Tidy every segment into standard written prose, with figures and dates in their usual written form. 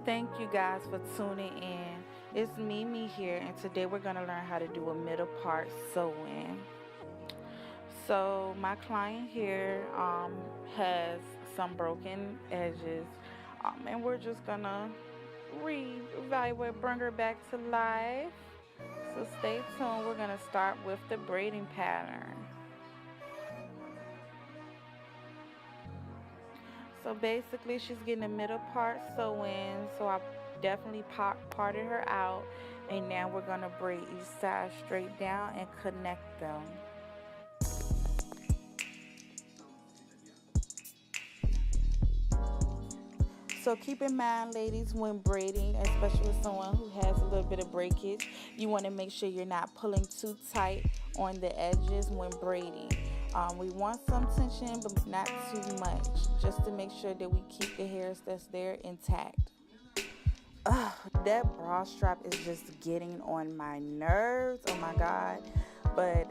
Thank you guys for tuning in. It's Mimi here, and today we're going to learn how to do a middle part sew-in. So my client here has some broken edges, and we're just going to reevaluate, bring her back to life. So stay tuned. We're going to start with the braiding pattern. So basically, she's getting the middle part sew in. So I definitely parted her out. And now we're going to braid each side straight down and connect them. So keep in mind, ladies, when braiding, especially with someone who has a little bit of breakage, you want to make sure you're not pulling too tight on the edges when braiding. We want some tension, but not too much, just to make sure that we keep the hairs that's there intact. Ugh, that bra strap is just getting on my nerves. Oh my God. But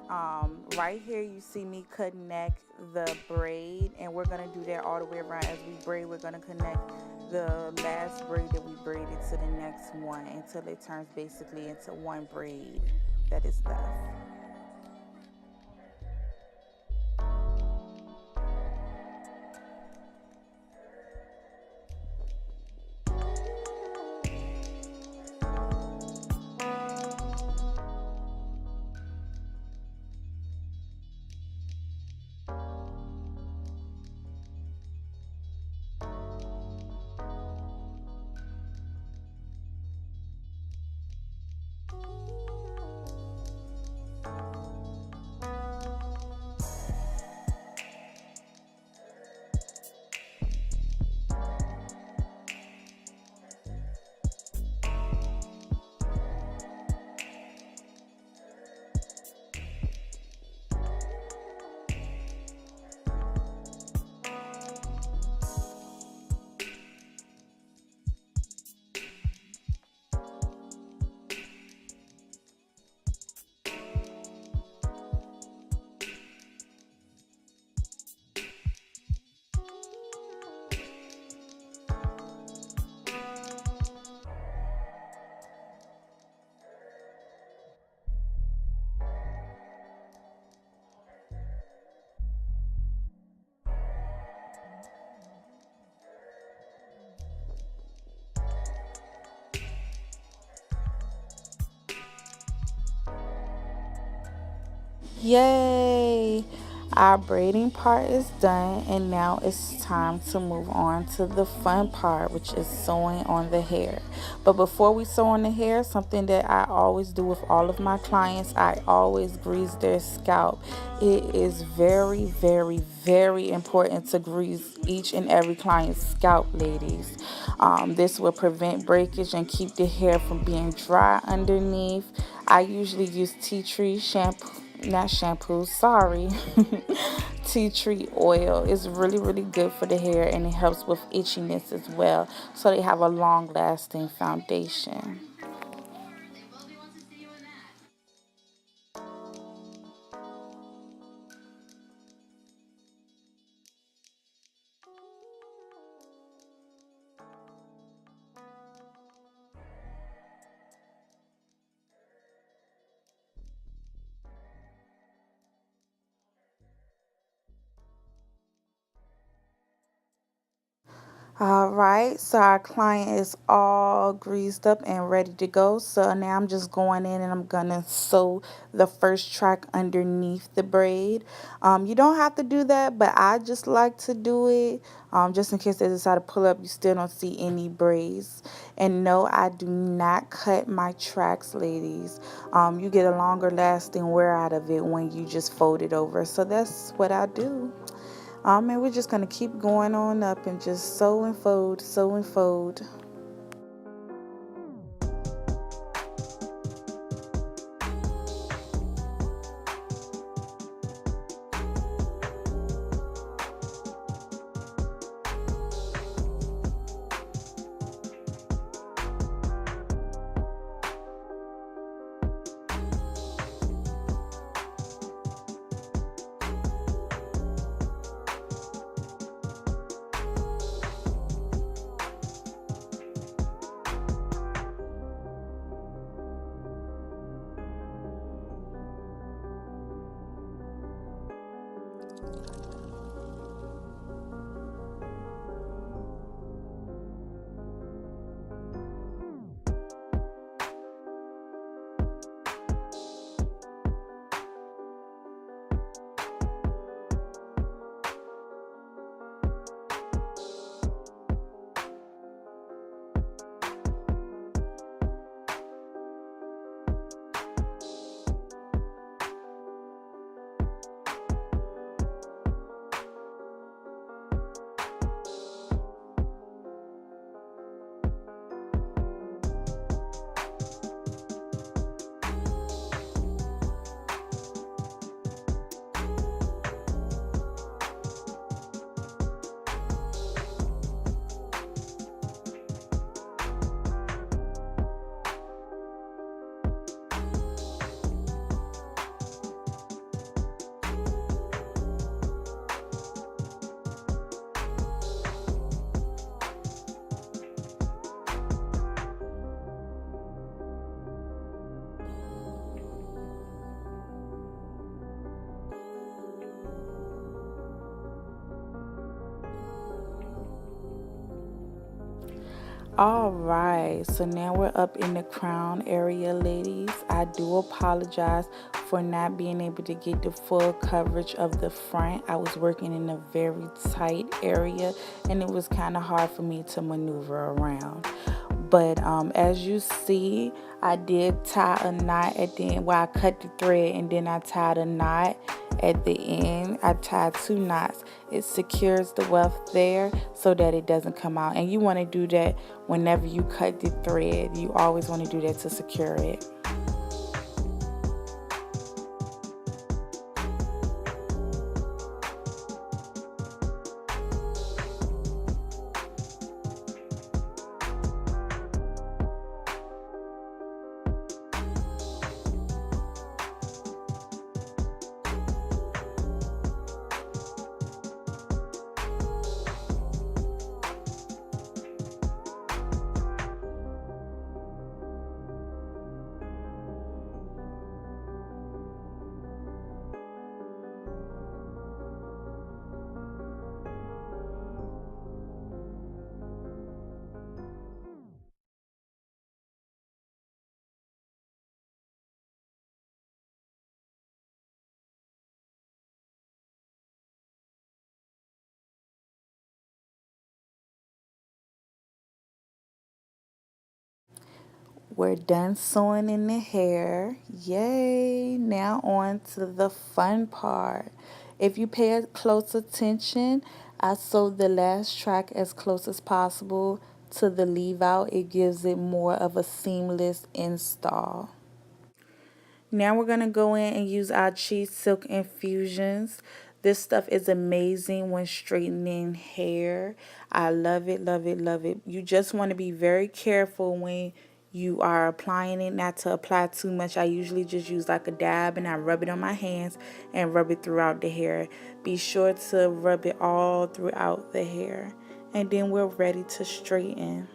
right here, you see me connect the braid, and we're going to do that all the way around. As we braid, we're going to connect the last braid that we braided to the next one until it turns basically into one braid that is left. Yay! Our braiding part is done, and now it's time to move on to the fun part, which is sewing on the hair. But before we sew on the hair, something that I always do with all of my clients, I always grease their scalp. It is very, very, very important to grease each and every client's scalp, ladies. This will prevent breakage and keep the hair from being dry underneath. I usually use tea tree shampoo, not shampoo, sorry. Tea tree oil is really, really good for the hair, and it helps with itchiness as well, so they have a long lasting foundation. All right, so our client is all greased up and ready to go. So now I'm just going in and I'm gonna sew the first track underneath the braid. You don't have to do that, but I just like to do it just in case they decide to pull up, you still don't see any braids. And no, I do not cut my tracks, ladies. You get a longer lasting wear out of it when you just fold it over. So that's what I do. And we're just going to keep going on up and just sew and fold, sew and fold. All right, so now we're up in the crown area, ladies. I do apologize for not being able to get the full coverage of the front. I was working in a very tight area and it was kind of hard for me to maneuver around. But as you see, I did tie a knot at the end. Well, I cut the thread and then I tied a knot at the end. I tied 2 knots. It secures the weft there so that it doesn't come out. And you want to do that whenever you cut the thread. You always want to do that to secure it. We're done sewing in the hair. Yay! Now on to the fun part. If you pay close attention, I sewed the last track as close as possible to the leave out. It gives it more of a seamless install. Now we're going to go in and use our Chi Silk Infusions. This stuff is amazing when straightening hair. I love it, love it, love it. You just want to be very careful when you are applying it, not to apply too much. I usually just use like a dab and I rub it on my hands and rub it throughout the hair. Be sure to rub it all throughout the hair. And then we're ready to straighten.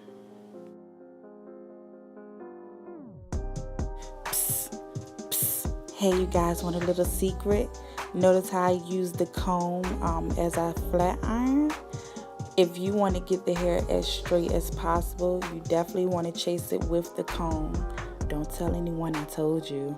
Hey, you guys, want a little secret? Notice how I use the comb as a flat iron? If you want to get the hair as straight as possible, you definitely want to chase it with the comb. Don't tell anyone I told you.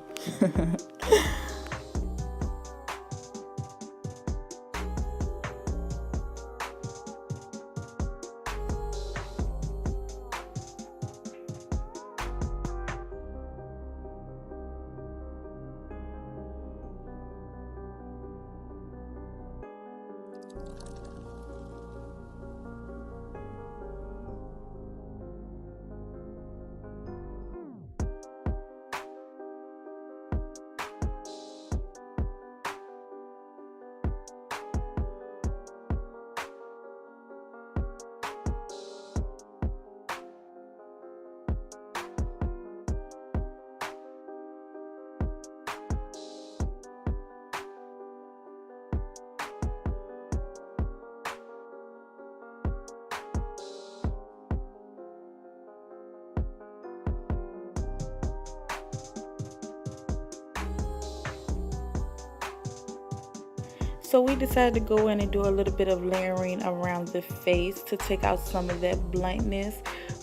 So we decided to go in and do a little bit of layering around the face to take out some of that bluntness.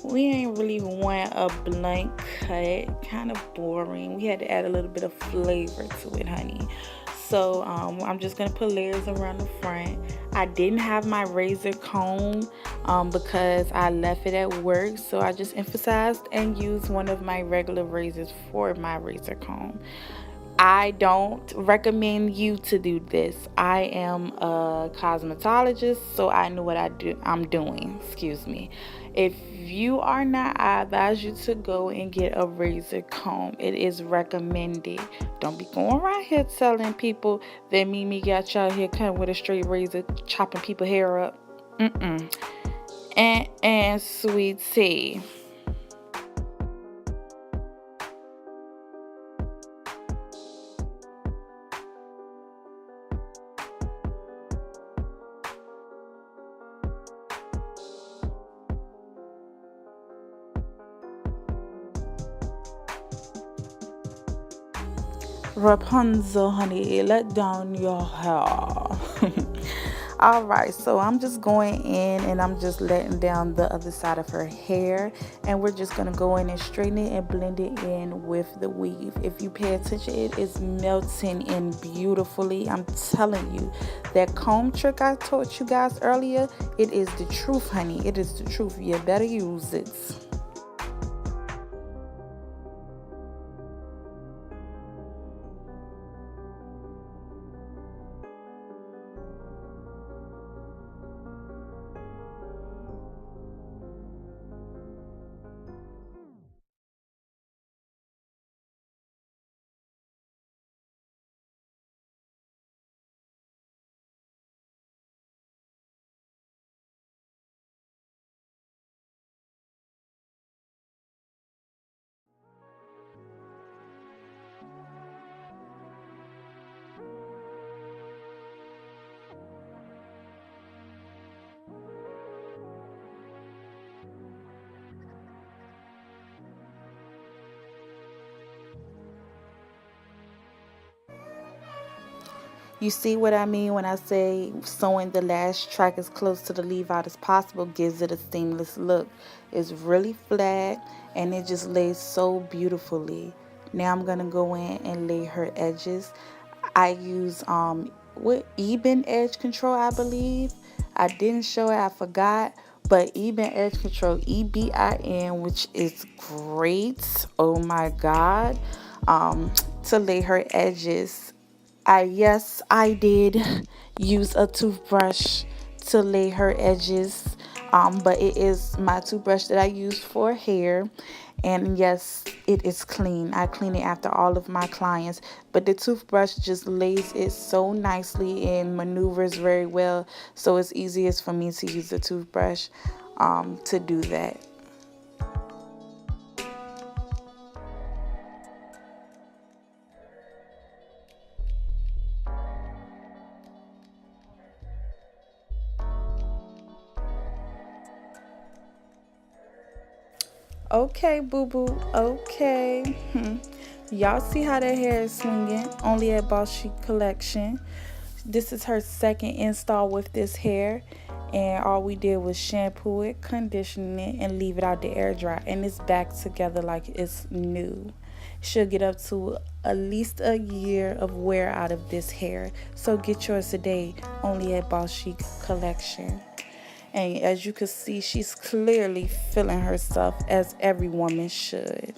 We ain't really want a blunt cut, kind of boring. We had to add a little bit of flavor to it, honey. So I'm just gonna put layers around the front. I didn't have my razor comb because I left it at work, so I just emphasized and used one of my regular razors for my razor comb. I don't recommend you to do this. I am a cosmetologist, so I know what I'm doing. Excuse me. If you are not, I advise you to go and get a razor comb. It is recommended. Don't be going around here telling people that Mimi got y'all here cutting with a straight razor, chopping people hair up. Mm-mm. And sweet tea. Rapunzel, honey, let down your hair. All right, so I'm just going in and I'm just letting down the other side of her hair, and we're just gonna go in and straighten it and blend it in with the weave. If you pay attention, it is melting in beautifully. I'm telling you, that comb trick I taught you guys earlier, it is the truth, honey. It is the truth. You better use it. You see what I mean when I say sewing the last track as close to the leave out as possible gives it a seamless look. It's really flat and it just lays so beautifully. Now I'm gonna go in and lay her edges. I use what Eben Edge Control, I believe. I didn't show it, I forgot. But Eben Edge Control, EBIN, which is great. Oh my God. To lay her edges. Yes, I did use a toothbrush to lay her edges, but it is my toothbrush that I use for hair. And yes, it is clean. I clean it after all of my clients, but the toothbrush just lays it so nicely and maneuvers very well, so it's easiest for me to use the toothbrush to do that. Okay, boo boo. Okay. Y'all see how that hair is swinging? Only at Boss Chic Collection. This is her second install with this hair. And all we did was shampoo it, condition it, and leave it out to air dry. And it's back together like it's new. She'll get up to at least a year of wear out of this hair. So get yours today, only at Boss Chic Collection. And as you can see, she's clearly feeling herself as every woman should.